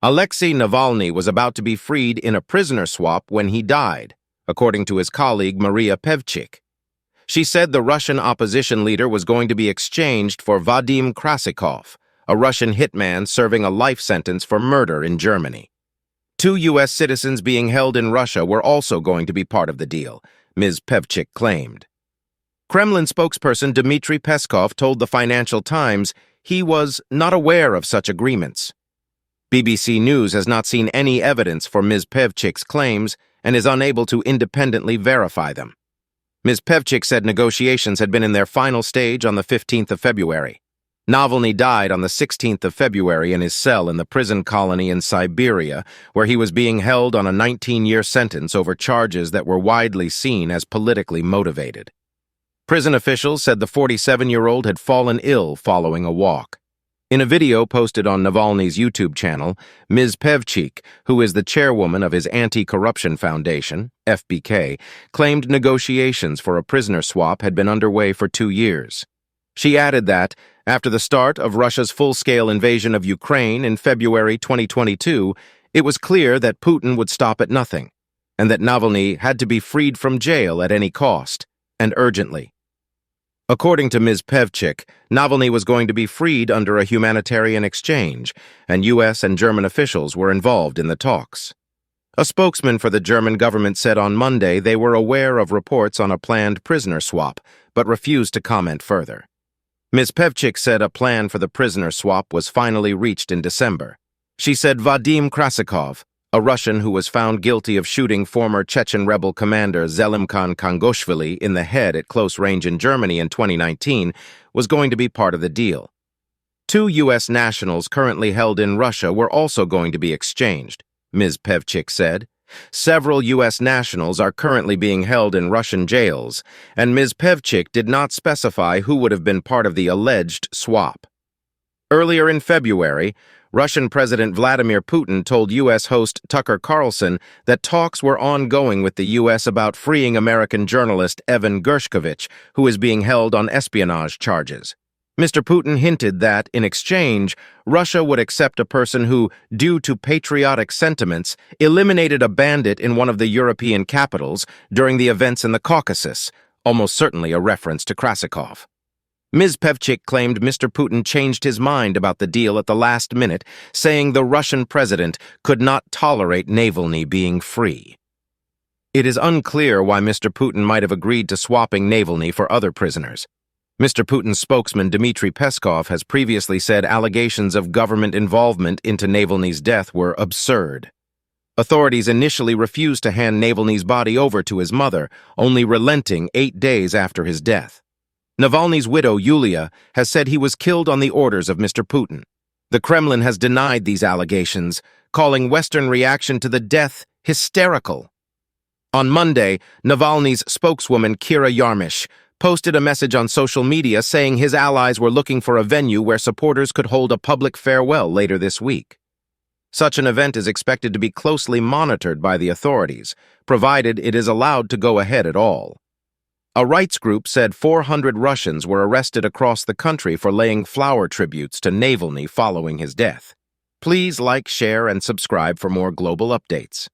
Alexei Navalny was about to be freed in a prisoner swap when he died, according to his colleague Maria Pevchikh. She said the Russian opposition leader was going to be exchanged for Vadim Krasikov, a Russian hitman serving a life sentence for murder in Germany. 2 U.S. citizens being held in Russia were also going to be part of the deal, Ms Pevchikh claimed. Kremlin spokesperson Dmitry Peskov told the Financial Times he was not aware of such agreements. BBC News has not seen any evidence for Ms Pevchikh's claims and is unable to independently verify them. Ms Pevchikh said negotiations had been in their final stage on the 15th of February. Navalny died on the 16th of February in his cell in the prison colony in Siberia, where he was being held on a 19-year sentence over charges that were widely seen as politically motivated. Prison officials said the 47-year-old had fallen ill following a walk. In a video posted on Navalny's YouTube channel, Ms Pevchikh, who is the chairwoman of his Anti-Corruption Foundation, FBK, claimed negotiations for a prisoner swap had been underway for 2 years. She added that, after the start of Russia's full-scale invasion of Ukraine in February 2022, it was clear that Putin would stop at nothing, and that Navalny had to be freed from jail at any cost, and urgently. According to Ms Pevchikh, Navalny was going to be freed under a humanitarian exchange, and U.S. and German officials were involved in the talks. A spokesman for the German government said on Monday they were aware of reports on a planned prisoner swap, but refused to comment further. Ms Pevchikh said a plan for the prisoner swap was finally reached in December. She said Vadim Krasikov, a Russian who was found guilty of shooting former Chechen rebel commander Zelimkhan Kangoshvili in the head at close range in Germany in 2019, was going to be part of the deal. 2 U.S. nationals currently held in Russia were also going to be exchanged, Ms Pevchikh said. Several U.S. nationals are currently being held in Russian jails, and Ms Pevchikh did not specify who would have been part of the alleged swap. Earlier in February, Russian President Vladimir Putin told U.S. host Tucker Carlson that talks were ongoing with the U.S. about freeing American journalist Evan Gershkovich, who is being held on espionage charges. Mr. Putin hinted that, in exchange, Russia would accept a person who, due to patriotic sentiments, eliminated a bandit in one of the European capitals during the events in the Caucasus, almost certainly a reference to Krasikov. Ms Pevchikh claimed Mr. Putin changed his mind about the deal at the last minute, saying the Russian president could not tolerate Navalny being free. It is unclear why Mr. Putin might have agreed to swapping Navalny for other prisoners. Mr. Putin's spokesman Dmitry Peskov has previously said allegations of government involvement into Navalny's death were absurd. Authorities initially refused to hand Navalny's body over to his mother, only relenting 8 days after his death. Navalny's widow, Yulia, has said he was killed on the orders of Mr. Putin. The Kremlin has denied these allegations, calling Western reaction to the death hysterical. On Monday, Navalny's spokeswoman, Kira Yarmish, posted a message on social media saying his allies were looking for a venue where supporters could hold a public farewell later this week. Such an event is expected to be closely monitored by the authorities, provided it is allowed to go ahead at all. A rights group said 400 Russians were arrested across the country for laying flower tributes to Navalny following his death. Please like, share, and subscribe for more global updates.